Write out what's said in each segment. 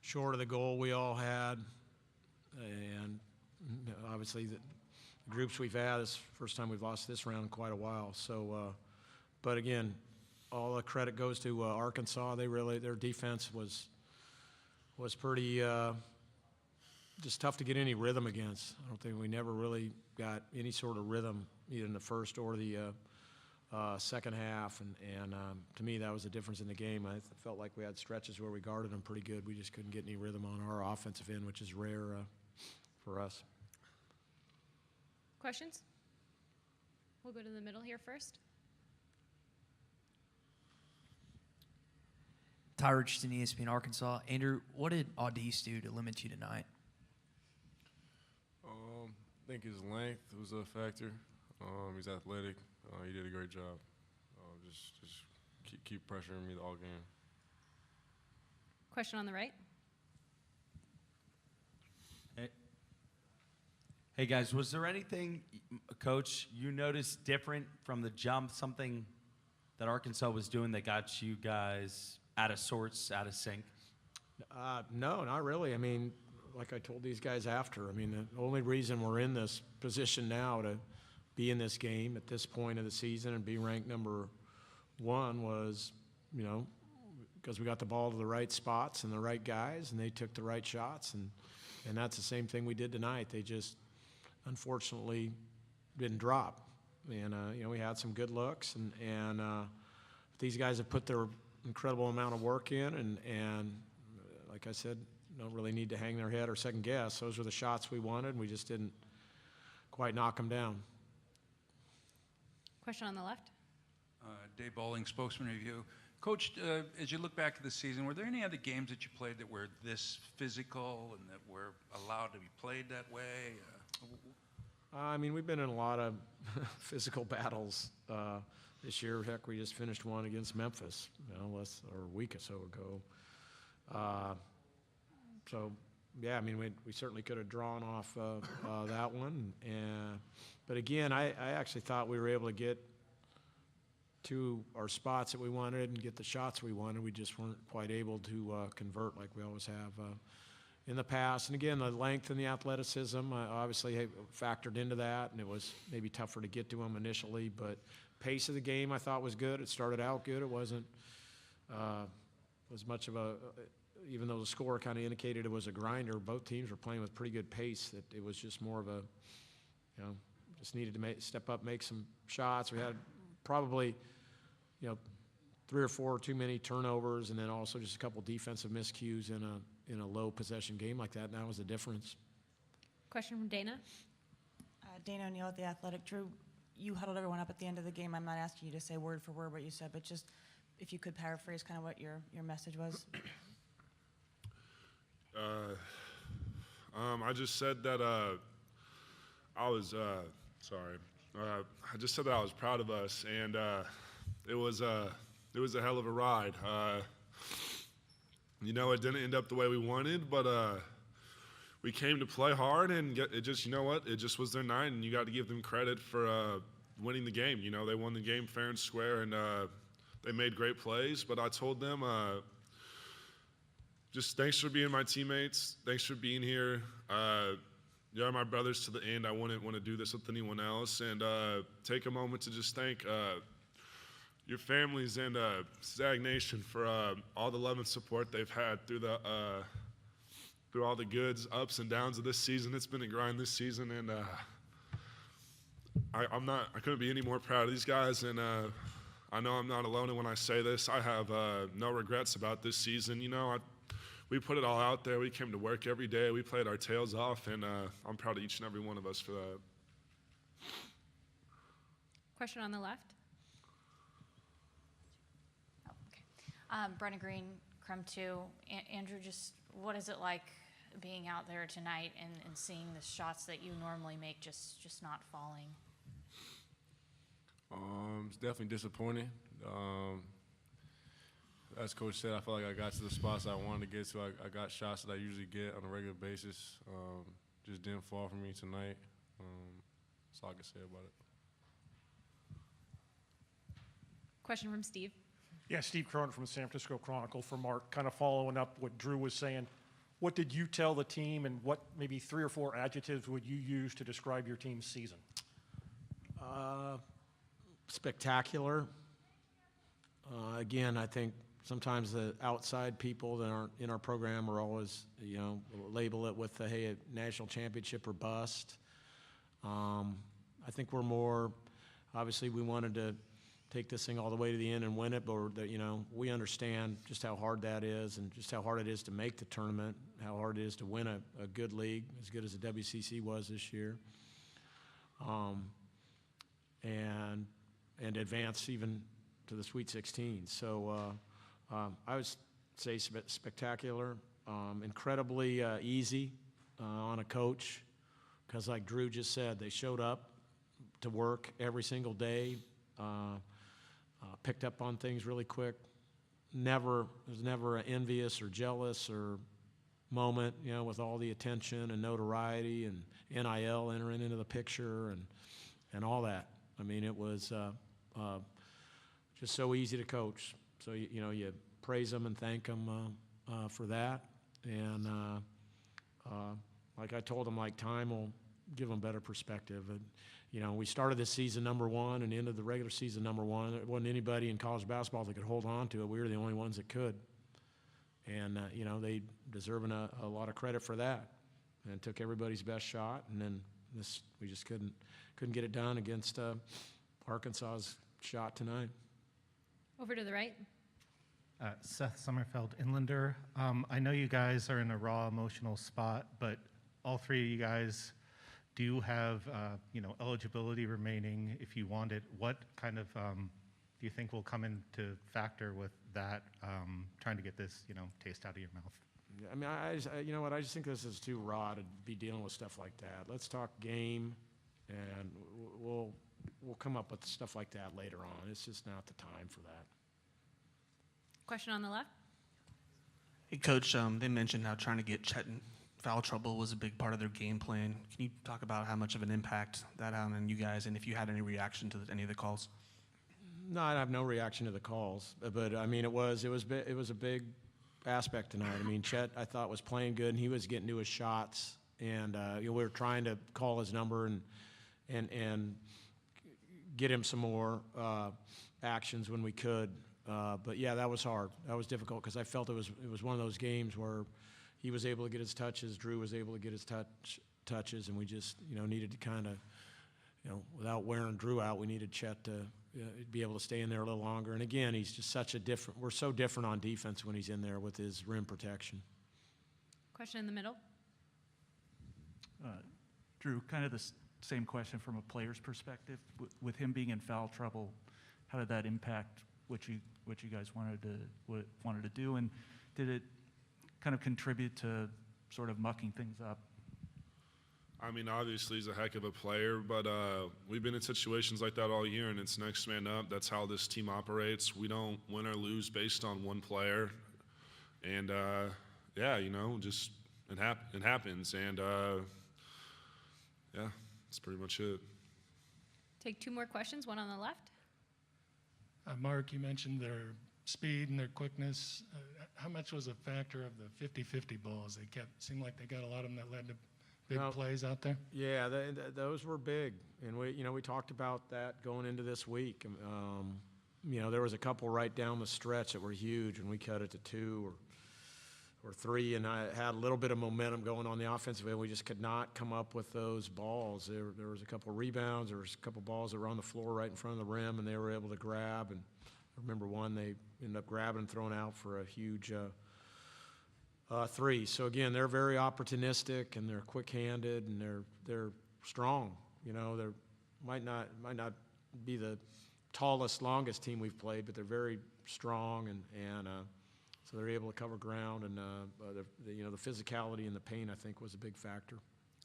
short of the goal we all had. And obviously the groups we've had, this is the first time we've lost this round in quite a while. So, but again, all the credit goes to Arkansas. Their defense was pretty just tough to get any rhythm against. I don't think we never really got any sort of rhythm either in the first or the second half. And to me, that was the difference in the game. I felt like we had stretches where we guarded them pretty good. We just couldn't get any rhythm on our offensive end, which is rare for us. Questions? We'll go to the middle here first. Ty Richardson, ESPN Arkansas. Andrew, what did Audis do to limit you tonight? I think his length was a factor. He's athletic. He did a great job. Just keep pressuring me all game. Question on the right. Hey guys, was there anything, Coach, you noticed different from the jump, something that Arkansas was doing that got you guys out of sorts, out of sync? No, not really. I mean, like I told these guys after, I mean, the only reason we're in this position now to be in this game at this point of the season and be ranked number one was, because we got the ball to the right spots and the right guys, and they took the right shots, and that's the same thing we did tonight. They just unfortunately didn't drop, and we had some good looks, and these guys have put their incredible amount of work in, and like I said, don't really need to hang their head or second guess. Those were the shots we wanted, and we just didn't quite knock them down. Question on the left. Dave Bowling, Spokesman Review. Coach, as you look back at the season, were there any other games that you played that were this physical and that were allowed to be played that way? I mean, we've been in a lot of physical battles this year. Heck, we just finished one against Memphis, a week or so ago. So, yeah, I mean, we certainly could have drawn off that one. But again, I actually thought we were able to get to our spots that we wanted and get the shots we wanted. We just weren't quite able to convert like we always have in the past. And again, the length and the athleticism obviously factored into that, and it was maybe tougher to get to them initially. But pace of the game I thought was good. It started out good. It wasn't was much of a even though the score kind of indicated it was a grinder, both teams were playing with pretty good pace. That it was just more of a, just needed to step up, make some shots. We had probably, 3 or 4 too many turnovers, and then also just a couple defensive miscues in a low possession game like that. And that was the difference. Question from Dana. Dana O'Neill at The Athletic. Drew, you huddled everyone up at the end of the game. I'm not asking you to say word for word what you said, but just if you could paraphrase kind of what your message was. I just said that I was I just said that I was proud of us, and it was a hell of a ride. It didn't end up the way we wanted, but we came to play hard, and it just, it just was their night, and you got to give them credit for winning the game. They won the game fair and square, and they made great plays. But I told them, just thanks for being my teammates. Thanks for being here. You're my brothers to the end. I wouldn't want to do this with anyone else. And take a moment to just thank your families and Zag Nation for all the love and support they've had through all the goods, ups and downs of this season. It's been a grind this season, and I couldn't be any more proud of these guys. And I know I'm not alone when I say this. I have no regrets about this season. We put it all out there. We came to work every day. We played our tails off, and I'm proud of each and every one of us for that. Question on the left. Oh, okay. Brenna Green, Crum 2. Andrew, just what is it like being out there tonight and seeing the shots that you normally make just not falling? It's definitely disappointing. As Coach said, I felt like I got to the spots I wanted to get to. I got shots that I usually get on a regular basis. Just didn't fall for me tonight. That's all I can say about it. Question from Steve. Yeah, Steve Cronin from the San Francisco Chronicle for Mark. Kind of following up what Drew was saying. what did you tell the team, and what maybe 3 or 4 adjectives would you use to describe your team's season? Spectacular. Again, I think sometimes the outside people that aren't in our program are always, label it with the, hey, a national championship or bust. I think we're more, obviously we wanted to take this thing all the way to the end and win it, but we understand just how hard that is and just how hard it is to make the tournament, how hard it is to win a good league, as good as the WCC was this year, and advance even to the Sweet 16. So I would say spectacular, incredibly easy on a coach, because like Drew just said, they showed up to work every single day, picked up on things really quick. There's never an envious or jealous or moment, with all the attention and notoriety and NIL entering into the picture and all that. I mean, it was just so easy to coach. So, you praise them and thank them for that. And like I told them, time will give them better perspective. And, we started this season #1 and ended the regular season #1. There wasn't anybody in college basketball that could hold on to it. We were the only ones that could. And, they deserving a lot of credit for that, and took everybody's best shot. And then we just couldn't get it done against Arkansas's shot tonight. Over to the right. Seth Sommerfeld, Inlander. I know you guys are in a raw emotional spot, but all 3 of you guys do have, eligibility remaining if you want it. What kind of do you think will come into factor with that, trying to get this, taste out of your mouth? I mean, I just think this is too raw to be dealing with stuff like that. Let's talk game, and we'll come up with stuff like that later on. It's just not the time for that. Question on the left. Hey, Coach, they mentioned how trying to get Chet in foul trouble was a big part of their game plan. Can you talk about how much of an impact that had on you guys, and if you had any reaction to any of the calls? No, I have no reaction to the calls, but I mean, it was a big aspect tonight. I mean, Chet, I thought, was playing good, and he was getting to his shots, and we were trying to call his number and get him some more actions when we could. But yeah, that was hard. That was difficult, because I felt it was one of those games where he was able to get his touches, Drew was able to get his touches, and we just needed to kind of, without wearing Drew out, we needed Chet to be able to stay in there a little longer. And again, he's just we're so different on defense when he's in there with his rim protection. Question in the middle. Drew, kind of the same question from a player's perspective. With him being in foul trouble, how did that impact what you guys wanted to do, and did it kind of contribute to sort of mucking things up? I mean, obviously he's a heck of a player, but we've been in situations like that all year, and it's next man up. That's how this team operates. We don't win or lose based on one player, and just it happens, and that's pretty much it. Take 2 more questions, one on the left. Mark, you mentioned their speed and their quickness. How much was a factor of the 50-50 balls? Seemed like they got a lot of them that led to big plays out there. Yeah, those were big, and we talked about that going into this week. There was a couple right down the stretch that were huge, and we cut it to 2 or 3, and I had a little bit of momentum going on the offensive end. We just could not come up with those balls. There was a couple rebounds. There was a couple balls that were on the floor right in front of the rim, and they were able to grab. And I remember one they ended up grabbing and throwing out for a huge 3. So again, they're very opportunistic, and they're quick-handed, and they're strong. They might not be the tallest, longest team we've played, but they're very strong, and so they're able to cover ground, and the physicality and the pain, I think, was a big factor.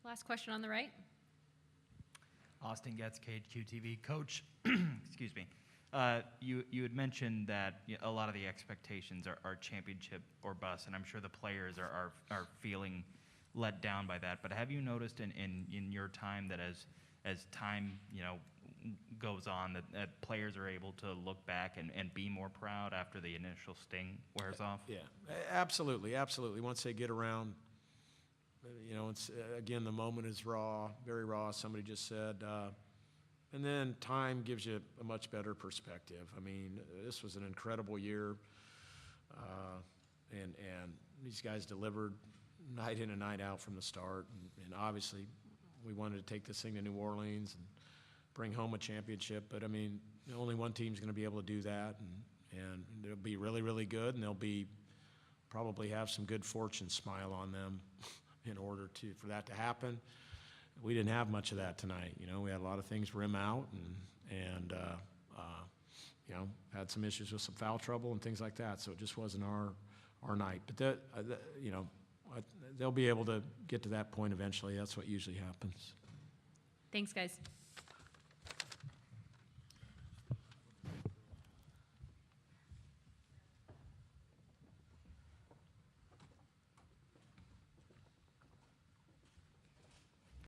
Last question on the right. Austin Getz, KHQ-TV. Coach, excuse me. You had mentioned that a lot of the expectations are championship or bust, and I'm sure the players are feeling let down by that. But have you noticed in your time that as time goes on, that players are able to look back and be more proud after the initial sting wears off? Yeah, absolutely, absolutely. Once they get around, you know, it's, again, the moment is raw, very raw, somebody just said. And then time gives you a much better perspective. I mean, this was an incredible year, and these guys delivered night in and night out from the start. And obviously, we wanted to take this thing to New Orleans and bring home a championship. But I mean, only one team's going to be able to do that, and they'll be really, really good, and they'll be probably have some good fortune smile on them in order for that to happen. We didn't have much of that tonight. You know, we had a lot of things rim out, and you know, had some issues with some foul trouble and things like that. So it just wasn't our night. But you know, they'll be able to get to that point eventually. That's what usually happens. Thanks, guys.